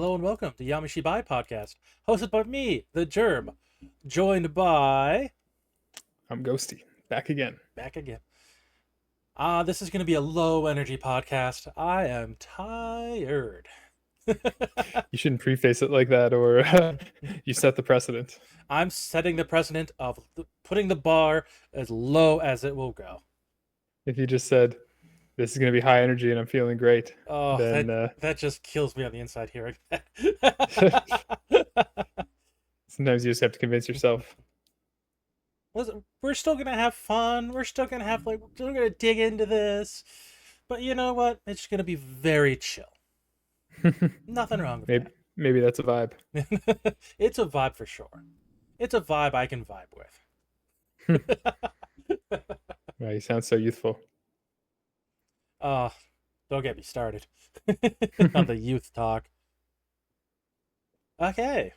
Hello and welcome to Yami Shibai podcast, hosted by me, the Germ, joined by I'm Ghosty. Back again. back again. This is going to be a low energy podcast. I am tired. You shouldn't preface it like that, or you set the precedent. I'm setting the precedent of putting the bar as low as it will go. If you just said, this is going to be high energy and I'm feeling great, Oh, then that just kills me on the inside hearing that. sometimes you just have to convince yourself. Listen, we're still gonna have fun. We're still gonna have we're still gonna dig into this, but you know what? It's gonna be very chill. Nothing wrong with maybe, maybe that's a vibe. that. It's a vibe for sure. It's a vibe I can vibe with. Wow, you sound so youthful. uh, don't get me started on the youth talk. Okay,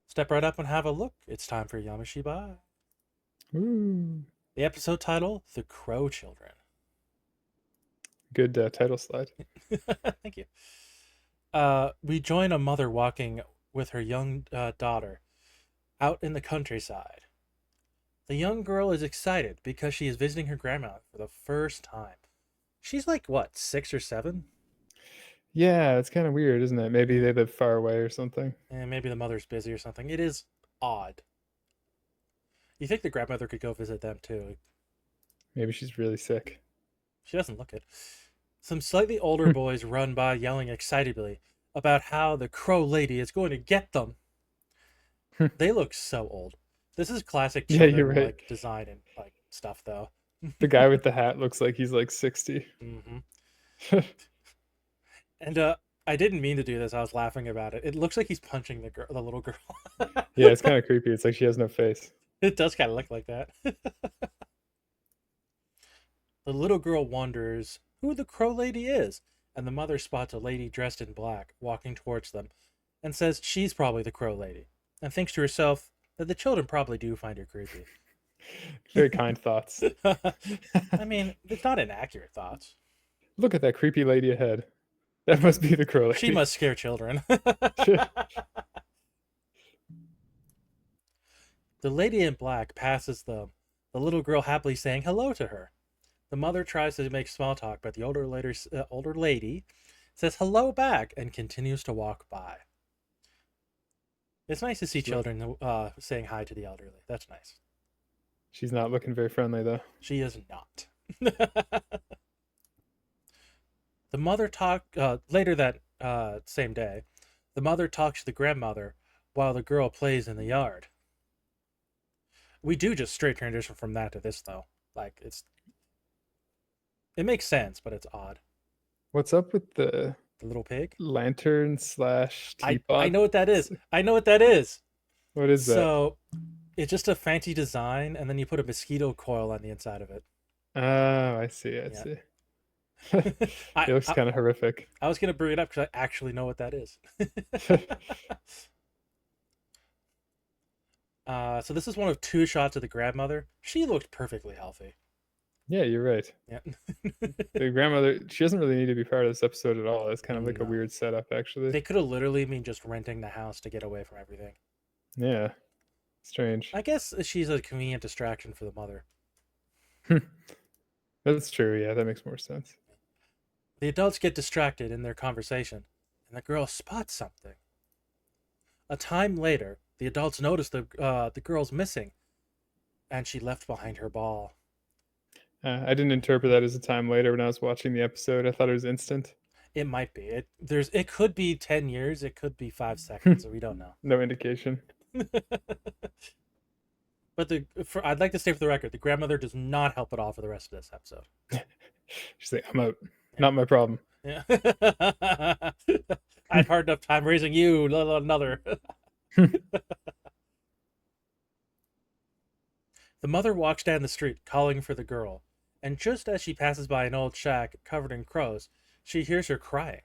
step right up and have a look. It's time for Yamashiba. Ooh, The episode title: The Crow Children. good title slide. Thank you. We join a mother walking with her young daughter out in the countryside. The young girl is excited because she is visiting her grandma for the first time. She's like, what, 6 or 7? Yeah, it's kind of weird, isn't it? Maybe they live far away or something. And maybe the mother's busy or something. It is odd. You think the grandmother could go visit them too? Maybe she's really sick. She doesn't look it. Some slightly older boys run by yelling excitedly about how the crow lady is going to get them. They look so old. This is classic Yeah, you're children right. like design and like stuff though. The guy with the hat looks like he's like 60. hmm And I didn't mean to do this. I was laughing about it. It looks like he's punching the little girl. Yeah, it's kind of creepy. It's like she has no face. It does kind of look like that. The little girl wonders who the crow lady is, and the mother spots a lady dressed in black walking towards them and says she's probably the crow lady, and thinks to herself that the children probably do find her creepy. Very kind thoughts. I mean, it's not inaccurate thoughts. Look at that creepy lady ahead. That must be the crow lady. She must scare children. The lady in black passes them, the little girl happily saying hello to her. The mother tries to make small talk, but the older lady says hello back and continues to walk by. It's nice to see children saying hi to the elderly. That's nice. She's not looking very friendly, though. She is not. The mother later that same day. The mother talks to the grandmother while the girl plays in the yard. We do just straight transition from that to this though. Like it makes sense, but it's odd. What's up with the The little pig. lantern slash teapot? I know what that is. I know what that is. What is that? So it's just a fancy design, and then you put a mosquito coil on the inside of it. Oh, I see. I Yeah. see. It I, looks I kind of horrific. I was gonna bring it up because I actually know what that is. So this is one of 2 shots of the grandmother. She looked perfectly healthy. Yeah, you're right. Yeah. The grandmother, she doesn't really need to be part of this episode at all. It's kind of like a No. weird setup, actually. They could have literally been just renting the house to get away from everything. Yeah, strange. I guess she's a convenient distraction for the mother. That's true. Yeah, that makes more sense. The adults get distracted in their conversation, and the girl spots something. A time later, the adults notice the girl's missing, and she left behind her ball. I didn't interpret that as a time later when I was watching the episode. I thought it was instant. It might be. It could be 10 years, it could be 5 seconds, we don't know. No indication. But I'd like to say for the record, the grandmother does not help at all for the rest of this episode. She's like, I'm out. Not my problem. Yeah. I've hard enough time raising you, let alone another. The mother walks down the street, calling for the girl, and just as she passes by an old shack covered in crows, she hears her crying.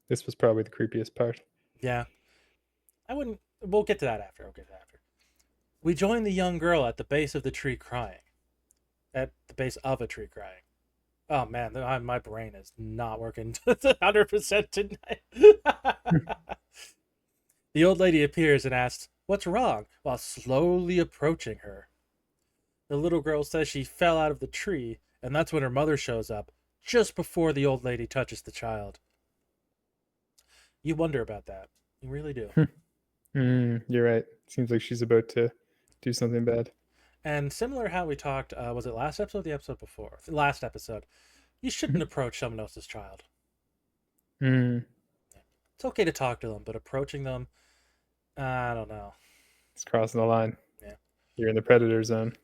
This was probably the creepiest part. Yeah. I wouldn't. We'll get to that after. We join the young girl at the base of the tree crying. At the base of a tree crying. Oh man, my brain is not working 100% tonight. The old lady appears and asks, "What's wrong?" while slowly approaching her. The little girl says she fell out of the tree, and that's when her mother shows up, just before the old lady touches the child. You wonder about that. You really do. You're right. Seems like she's about to do something bad. And similar how we talked, was it last episode or the episode before? The last episode. You shouldn't approach someone else's child. Mm, It's okay to talk to them, but approaching them, I don't know. it's crossing the line. Yeah. You're in the predator zone.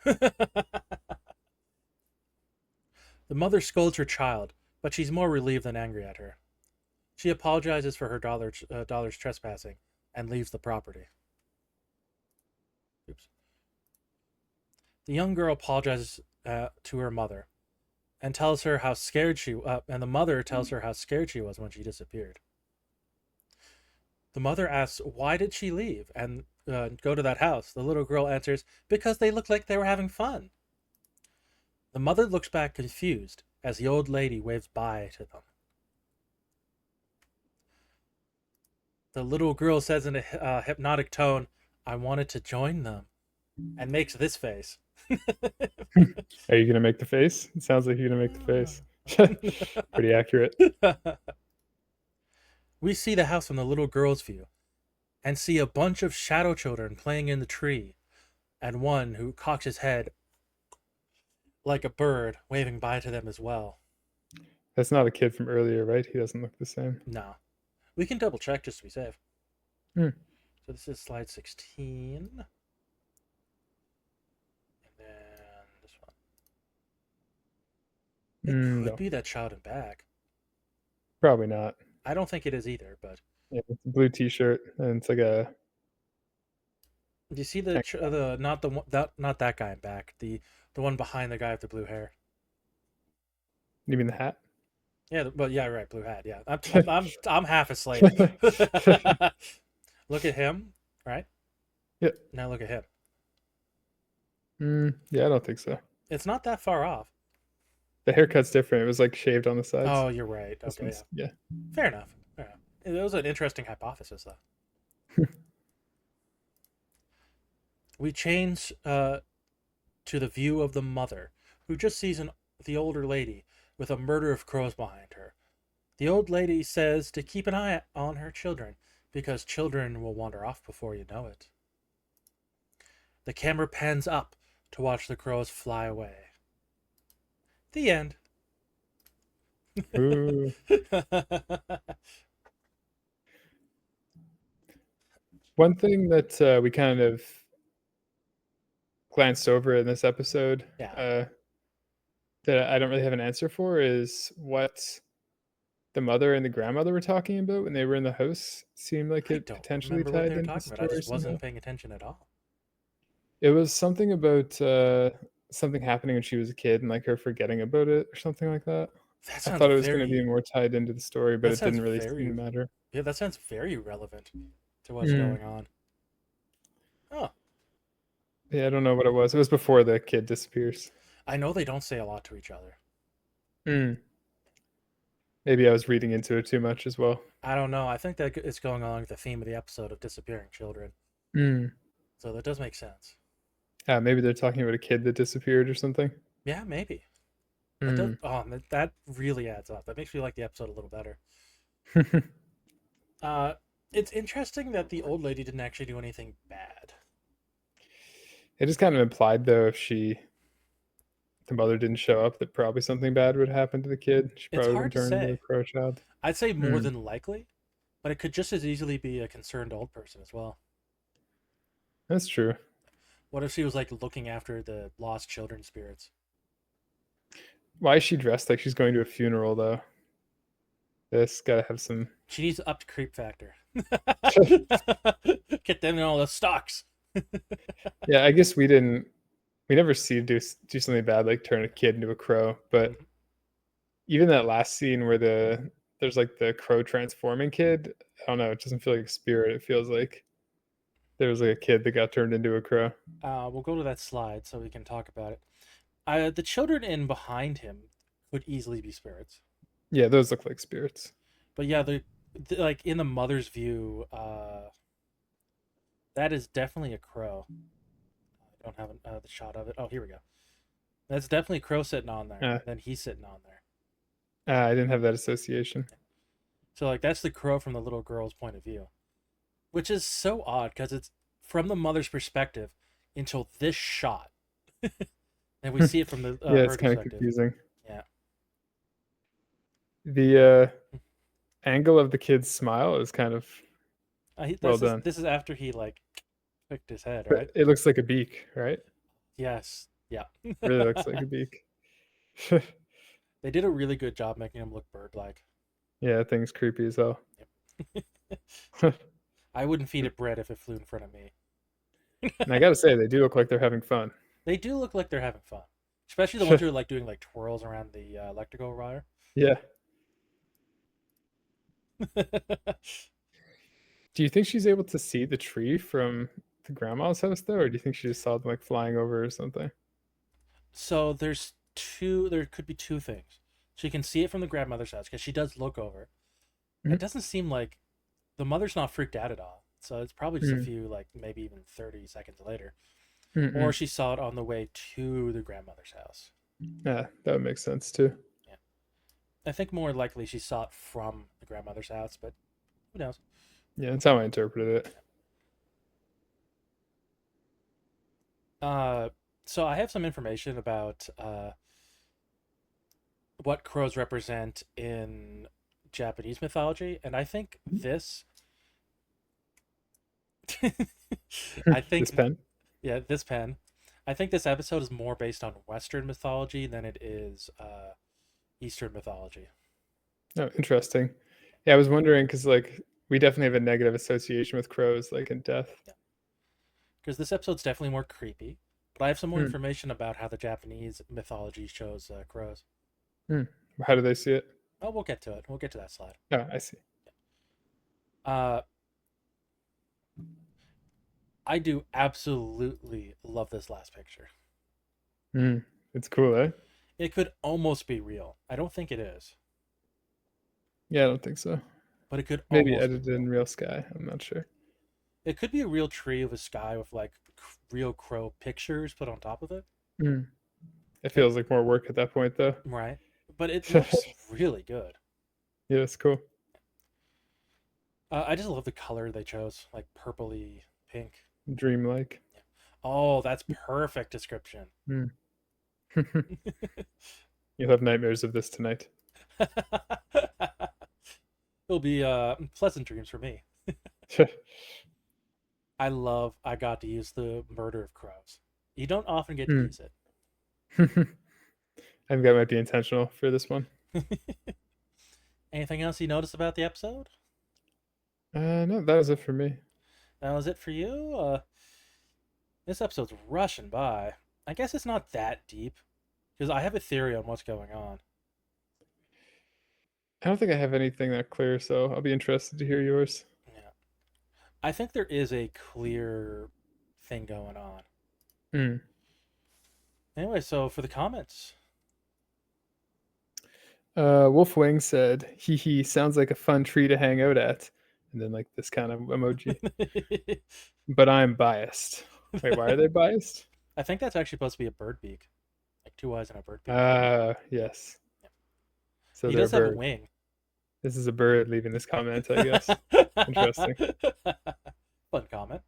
The mother scolds her child, but she's more relieved than angry at her. She apologizes for her daughter's trespassing and leaves the property. Oops. The young girl apologizes to her mother and tells her how scared and the mother tells her how scared she was when she disappeared. The mother asks, "Why did she leave and go to that house?" The little girl answers, "Because they looked like they were having fun." The mother looks back confused as the old lady waves bye to them. The little girl says in a hypnotic tone, "I wanted to join them," and makes this face. Are you gonna make the face? It sounds like you're gonna make the face. Pretty accurate. We see the house from the little girl's view and see a bunch of shadow children playing in the tree, and one who cocks his head like a bird, waving bye to them as well. That's not a kid from earlier, right? He doesn't look the same. No. We can double check just to be safe. Hmm. So this is slide 16. And then this one. It could No, be that child in back. probably not. I don't think it is either, but Yeah, it's a blue T-shirt, and it's like a. do you see the not the one that not that guy in back, the one behind the guy with the blue hair? You mean the hat? Yeah, but yeah, right, blue hat. Yeah, I'm half asleep. Look at him, right? Yeah. Now look at him. Yeah, I don't think so. It's not that far off. The haircut's different. It was like shaved on the sides. Oh, you're right. This Okay, yeah. one's yeah. Fair enough. Fair enough. It was an interesting hypothesis, though. We change to the view of the mother, who just sees the older lady with a murder of crows behind her. The old lady says to keep an eye on her children, because children will wander off before you know it. The camera pans up to watch the crows fly away. The end. Ooh. One thing that we kind of glanced over in this episode Yeah, that I don't really have an answer for is what the mother and the grandmother were talking about when they were in the house. Seemed like I it don't potentially remember what they tied were into the talking about. I story just somehow. wasn't paying attention at all. It was something about something happening when she was a kid and like her forgetting about it or something like that. That I sounds thought it was going to be very. more tied into the story, but That it sounds didn't really seem very. to matter. Yeah, that sounds very relevant to what's Mm. going on. Oh, Yeah, I don't know what it was. It was before the kid disappears. I know they don't say a lot to each other. Mm. Maybe I was reading into it too much as well. I don't know. I think that it's going along with the theme of the episode of disappearing children. Mm. So that does make sense. Maybe they're talking about a kid that disappeared or something. Yeah, maybe. That does. Mm. Oh, that really adds up. That makes me like the episode a little better. Uh, it's interesting that the old lady didn't actually do anything bad. It is kind of implied though if the mother didn't show up that probably something bad would happen to the kid. She It's probably been hard to turned into a say. crow child. I'd say more Mm. than likely, but it could just as easily be a concerned old person as well. That's true. What if she was like looking after the lost children spirits? Why is she dressed like she's going to a funeral though? This gotta have some. She needs to up the creep factor. Get them in all the stocks. Yeah, I guess we didn't. We never see do something bad like turn a kid into a crow, but Mhm. even that last scene where there's like the crow transforming kid. I don't know. It doesn't feel like a spirit. It feels like there was like a kid that got turned into a crow. We'll go to that slide so we can talk about it. The children in behind him could easily be spirits. Yeah, those look like spirits. But yeah, the like in the mother's view, that is definitely a crow. I don't have the shot of it. Oh, here we go. That's definitely a crow sitting on there, Uh, and then he's sitting on there. I didn't have that association. So like that's the crow from the little girl's point of view, which is so odd because it's from the mother's perspective until this shot, and we see it from the Yeah, it's her kind of perspective. confusing. Yeah, The angle of the kid's smile is kind of well done. this is after he like picked his head, But right? it looks like a beak, right? Yes, yeah. Really looks like a beak. They did a really good job making him look bird-like. Yeah, that thing's creepy as hell. Yep. I wouldn't feed it bread if it flew in front of me. And I gotta say, they do look like they're having fun. They do look like they're having fun, especially the ones who are like doing like twirls around the electrical wire. Yeah. Do you think she's able to see the tree from the grandma's house though, or do you think she just saw them like flying over or something? So there's two. There could be two things. She can see it from the grandmother's house because she does look over. It Mhm. doesn't seem like the mother's not freaked out at all. So it's probably just a Mm, few, like maybe even 30 seconds later, or mm-mm. she saw it on the way to the grandmother's house. Yeah, that would make sense too. Yeah, I think more likely she saw it from the grandmother's house, but who knows? Yeah, that's how I interpreted it. Uh, so I have some information about what crows represent in Japanese mythology, and I think this, I This think, pen. yeah, this pen, I think this episode is more based on Western mythology than it is Eastern mythology. Oh, interesting. Yeah, I was wondering because like we definitely have a negative association with crows, like in death. Yeah, because this episode's definitely more creepy. But I have some more Hmm. information about how the Japanese mythology shows crows. Hmm. How do they see it? Oh, we'll get to it. We'll get to that slide. Oh, I see. Uh, I do absolutely love this last picture. Hmm. It's cool, eh? It could almost be real. I don't think it is, Yeah, I don't think so. but it could Maybe almost be edited in real. real sky. I'm not sure. It could be a real tree of a sky with like real crow pictures put on top of it. Hmm. It It feels like more work at that point, though. right, but it looks really good. Yeah, it's cool. I just love the color they chose, like purpley pink. Dreamlike. Yeah. Oh, that's perfect description. Hmm. You'll have nightmares of this tonight. It'll be pleasant dreams for me. I got to use the murder of crows. You don't often get to Hmm. use it. I think that might be intentional for this one. Anything else you noticed about the episode? No, that was it for me. That was it for you? This episode's rushing by. I guess it's not that deep because I have a theory on what's going on. I don't think I have anything that clear, so I'll be interested to hear yours. Yeah. I think there is a clear thing going on. Hmm. Anyway, so for the comments. Wolfwing said, "Hee hee, sounds like a fun tree to hang out at," and then like this kind of emoji. But I'm biased. Wait, why are they biased? I think that's actually supposed to be a bird beak. Like two eyes and a bird beak. Yes. Yeah. So He they're a does have a bird. wing. This is a bird leaving this comment, I guess. Interesting. Fun comment.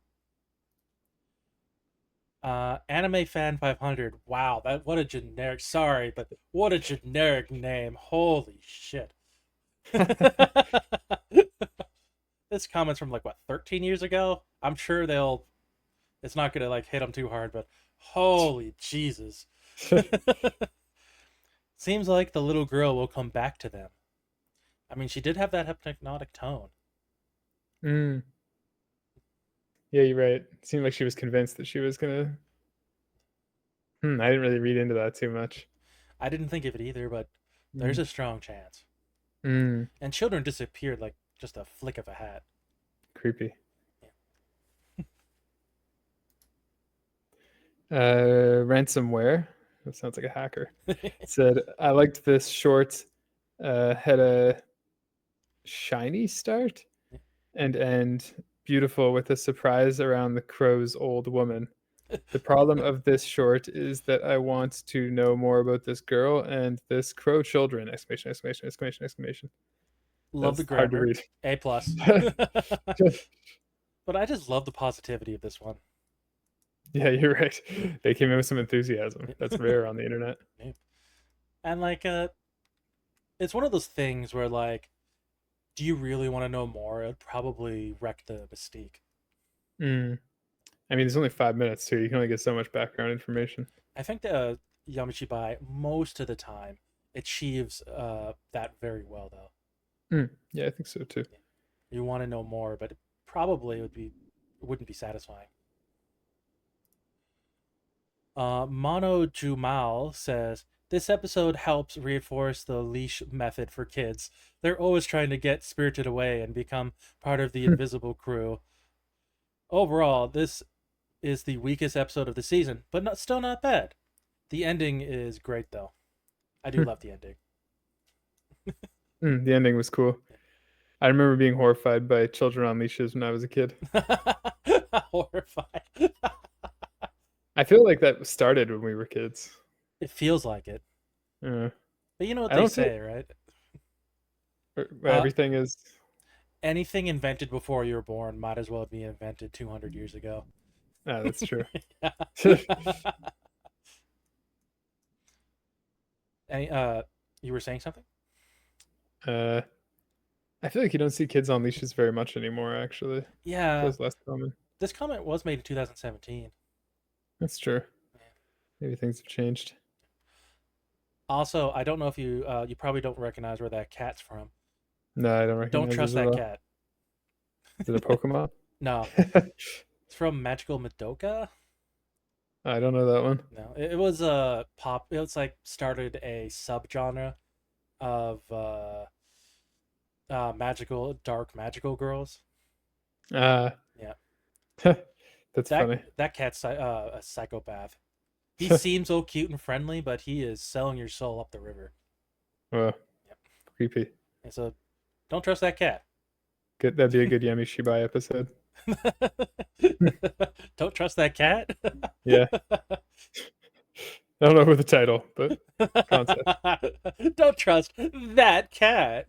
Anime Fan 500. Wow, that what a generic. Sorry, but what a generic name. Holy shit. This comment's from like what 13 years ago. I'm sure they'll. It's not gonna like hit them too hard, but holy Jesus. Seems like the little girl will come back to them. I mean, she did have that hypnotic tone. Mm. Yeah, you're right. It seemed like she was convinced that she was gonna. I didn't really read into that too much. I didn't think of it either, but there's Mm. a strong chance. Mm. And children disappeared like just a flick of a hat. Creepy. Yeah. Ransomware. That sounds like a hacker. Said, I liked this short, had a shiny start and end beautiful with a surprise around the crow's old woman. The problem of this short is that I want to know more about this girl and this crow children! Exclamation! Exclamation! Exclamation! Exclamation! Love the That's hard to grammar. read. A plus. But I just love the positivity of this one. Yeah, you're right. They came in with some enthusiasm. That's rare on the internet. And like it's one of those things where like, do you really want to know more? It'd probably wreck the mystique. Mm. I mean, there's only 5 minutes too. You can only get so much background information. I think the Yami Shibai most of the time achieves that very well though. Yeah, I think so too. You want to know more, but it probably wouldn't be satisfying. Mono Jumal says this episode helps reinforce the leash method for kids. They're always trying to get spirited away and become part of the invisible crew. Overall, this is the weakest episode of the season, but still not bad. The ending is great though. I do love the ending. The ending was cool. I remember being horrified by children on leashes when I was a kid. Horrified. I feel like that started when we were kids. It feels like it. Uh, But you know what I they don't feel say, right? Uh, everything is. anything invented before you were born might as well be invented 200 years ago. Ah, that's true. Any, you were saying something? uh, I feel like you don't see kids on leashes very much anymore. Actually, Yeah, feels less common. this comment was made in 2017. That's true. Maybe things have changed. Also, I don't know if you probably don't recognize where that cat's from. No, I don't Don't recognize trust it at that all. cat. Is it a Pokemon? No, it's from Magical Madoka. I don't know that one. No, it was a pop. It was like started a subgenre of magical dark magical girls. Ah, Yeah, that's that funny. that cat's a psychopath. He seems so cute and friendly, but he is selling your soul up the river. Well, Yep. creepy. And so, don't trust that cat. Good. That'd be a good Yami Shibai episode. Don't trust that cat. Yeah. I don't know who the title, but concept. Don't trust that cat.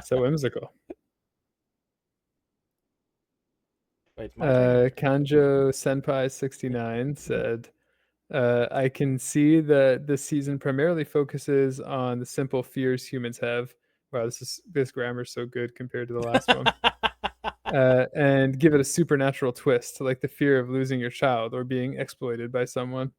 So whimsical. Wait, it's my turn. Kanjo Senpai 69 said, I can see that this season primarily focuses on the simple fears humans have. Wow, this grammar's so good compared to the last one. And give it a supernatural twist, like the fear of losing your child or being exploited by someone.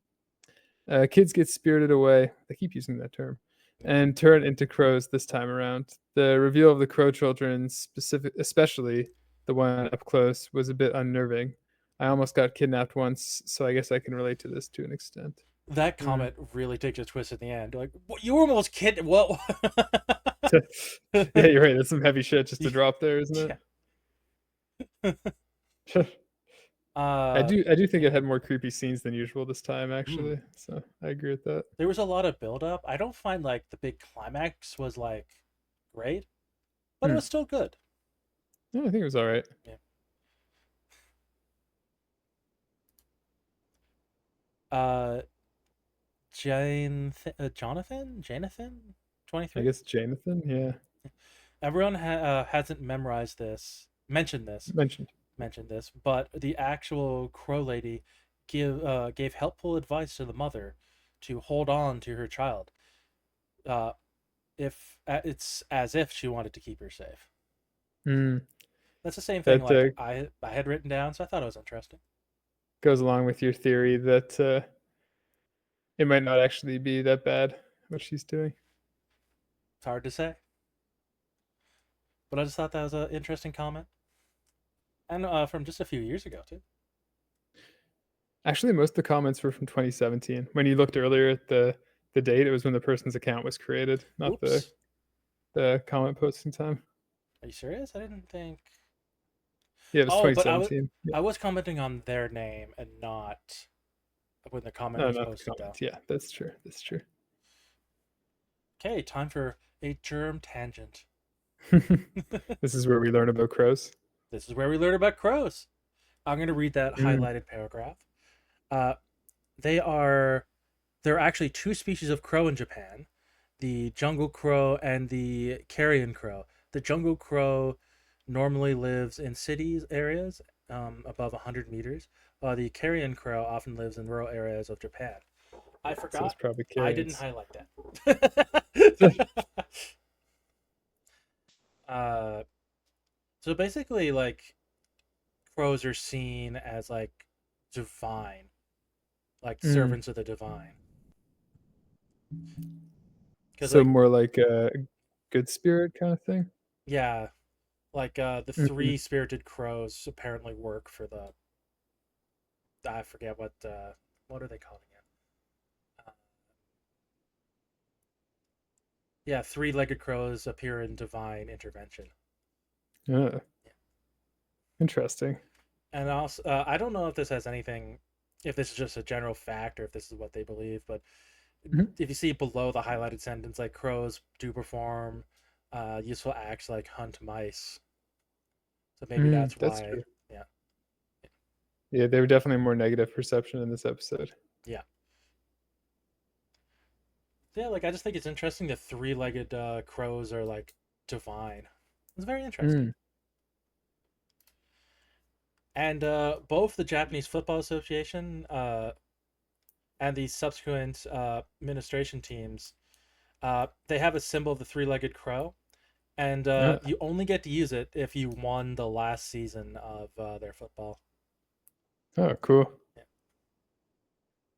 Kids get spirited away. I keep using that term, and turn into crows this time around. The reveal of the crow children, especially the one up close, was a bit unnerving. I almost got kidnapped once, so I guess I can relate to this to an extent. That Mm. comment really takes a twist at the end. Like, what, you were almost kid. Whoa. Yeah, you're right. That's some heavy shit just to drop there, isn't Yeah. it? I Uh, do think it had more creepy scenes than usual this time, hmm. actually. So I agree with that. There was a lot of build up. I don't find like the big climax was like great, but it Hmm. was still good. Yeah, I think it was all right. Yeah. Uh, Jonathan, I 23. guess Jonathan, yeah, Everyone hasn't memorized this, mentioned. mentioned this, but the actual crow lady gave helpful advice to the mother to hold on to her child. Uh, if it's as if she wanted to keep her safe. Mm. That's the same thing That like I had written down, so I thought it was interesting. goes along with your theory that it might not actually be that bad what she's doing. It's hard to say, but I just thought that was an interesting comment, and from just a few years ago too. Actually, most of the comments were from 2017. When you looked earlier at the date, it was when the person's account was created, not Oops, the comment posting time. are you serious? I didn't think. Yeah, it was Oh, but 2017. Yeah. I was commenting on their name and not when the comment No, was not the posted, though. comments. Yeah, that's true. That's true. Okay, time for a germ tangent. This is where we learn about crows. This is where we learn about crows. I'm going to read that Mm. highlighted paragraph. Uh, they are there are actually two species of crow in Japan: the jungle crow and the carrion crow. The jungle crow normally lives in cities areas above 100 meters, while the carrion crow often lives in rural areas of Japan. I So it's forgot. probably I didn't carrions. highlight that. uh, so basically, like crows are seen as like divine, like Mm. servants of the divine. Because So like more like a good spirit kind of thing. yeah, like the Mhm. three spirited crows apparently work for the I forget what are they calling it? Uh, yeah, three-legged crows appear in divine intervention. Yeah, Yeah. interesting. And also, I don't know if this has anything, if this is just a general fact or if this is what they believe, but Mhm. if you see below the highlighted sentence, like crows do perform useful acts like hunt mice, so maybe Mm, that's that's why. true. Yeah, Yeah, they were definitely more negative perception in this episode. yeah, yeah. Like I just think it's interesting that three-legged crows are like divine. It's very interesting. Mm. And both the Japanese Football Association and the subsequent administration teams, they have a symbol of the three-legged crow, and Ah, you only get to use it if you won the last season of their football. oh, cool. Yeah.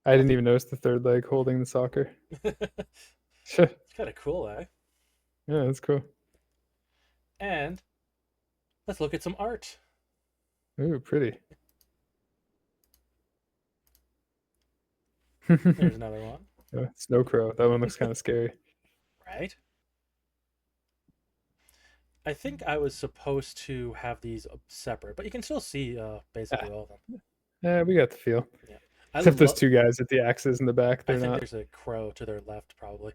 I I didn't think even notice the third leg holding the soccer. it's Yeah, kind of cool, eh? that's cool. And let's look at some art. Ooh, pretty. There's another one, Snow crow. That one looks kind of scary. right? I think I was supposed to have these separate, but you can still see Ah, basically all of them. we got the feel. Yeah, I Except those love. two guys with the axes in the back, I they're think not. there's a crow to their left, probably.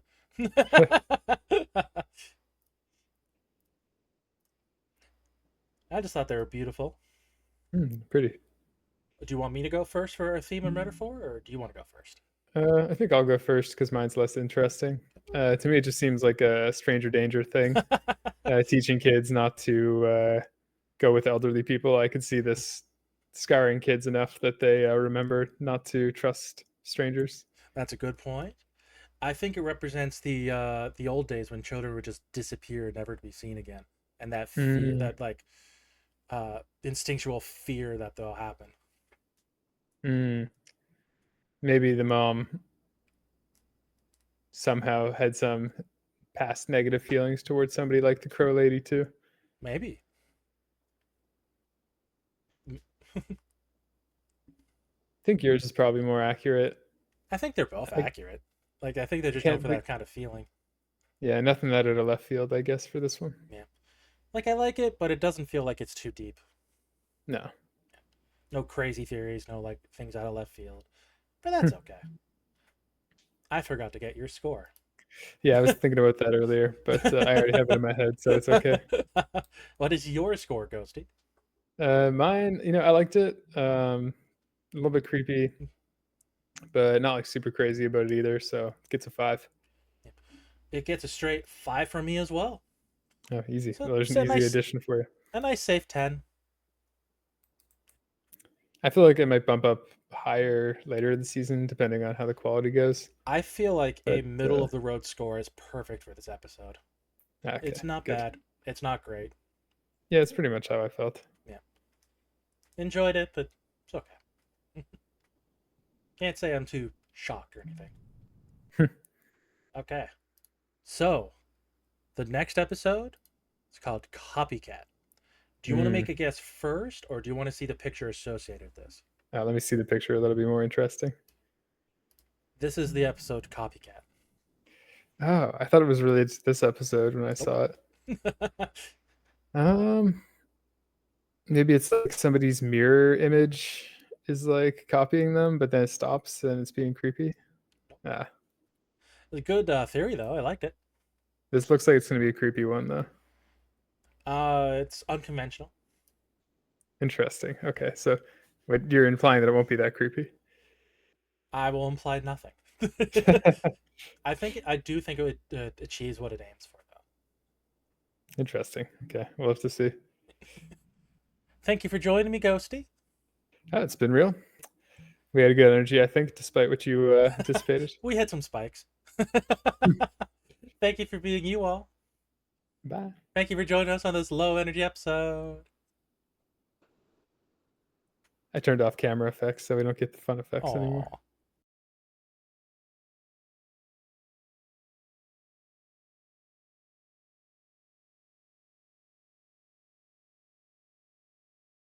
I just thought they were beautiful. Pretty. Do you want me to go first for a theme and metaphor, or do you want to go first? I think I'll go first because mine's less interesting. To me, it just seems like a stranger danger thing. Teaching kids not to go with elderly people. I could see this scarring kids enough that they remember not to trust strangers. That's a good point. I think it represents the old days when children would just disappear, never to be seen again, and that fear, Mm, that like instinctual fear that they'll happen. mm. Maybe the mom somehow had some past negative feelings towards somebody like the crow lady too. Maybe. I think yours is probably more accurate. I think they're both I, accurate. Like I think they're I just going can't for think. that kind of feeling. Yeah, nothing out of left field, I guess, for this one. Yeah. Like I like it, but it doesn't feel like it's too deep. No. No crazy theories, no like things out of left field. But that's okay. I forgot to get your score. Yeah, I was thinking about that earlier, but I already have it in my head, so it's okay. What is your score, Ghosty? Mine, I liked it. A little bit creepy, but not like super crazy about it either. So it gets a 5. It gets a straight 5 from me as well. Oh, easy. So Well, there's it's an easy addition for you. a nice safe 10. I feel like it might bump up higher later in the season, depending on how the quality goes. I feel like a But middle of the road score is perfect for this episode. It's okay, not good. bad. It's not great. Yeah, it's pretty much how I felt. Yeah. Enjoyed it, but it's okay. Can't say I'm too shocked or anything. Okay. So, the next episode is called Copycat. Do you want to Mm. make a guess first, or do you want to see the picture associated with this? Let me see the picture. That'll be more interesting. This is the episode Copycat. Oh, I thought it was related to this episode when I Nope. saw it. Um, Maybe it's like somebody's mirror image is like copying them, but then it stops and it's being creepy. Ah, It's a good theory though. I liked it. this looks like it's gonna be a creepy one though. It's unconventional. Interesting. Okay, so what you're implying that it won't be that creepy? I will imply nothing. I do think it would achieves what it aims for though. Interesting. Okay, we'll have to see. Thank you for joining me, Ghosty. Oh, it's been real. We had a good energy, I think, despite what you anticipated. We had some spikes. Thank you for being you all. Bye. Thank you for joining us on this low energy episode. I turned off camera effects so we don't get the fun effects anymore. Aww.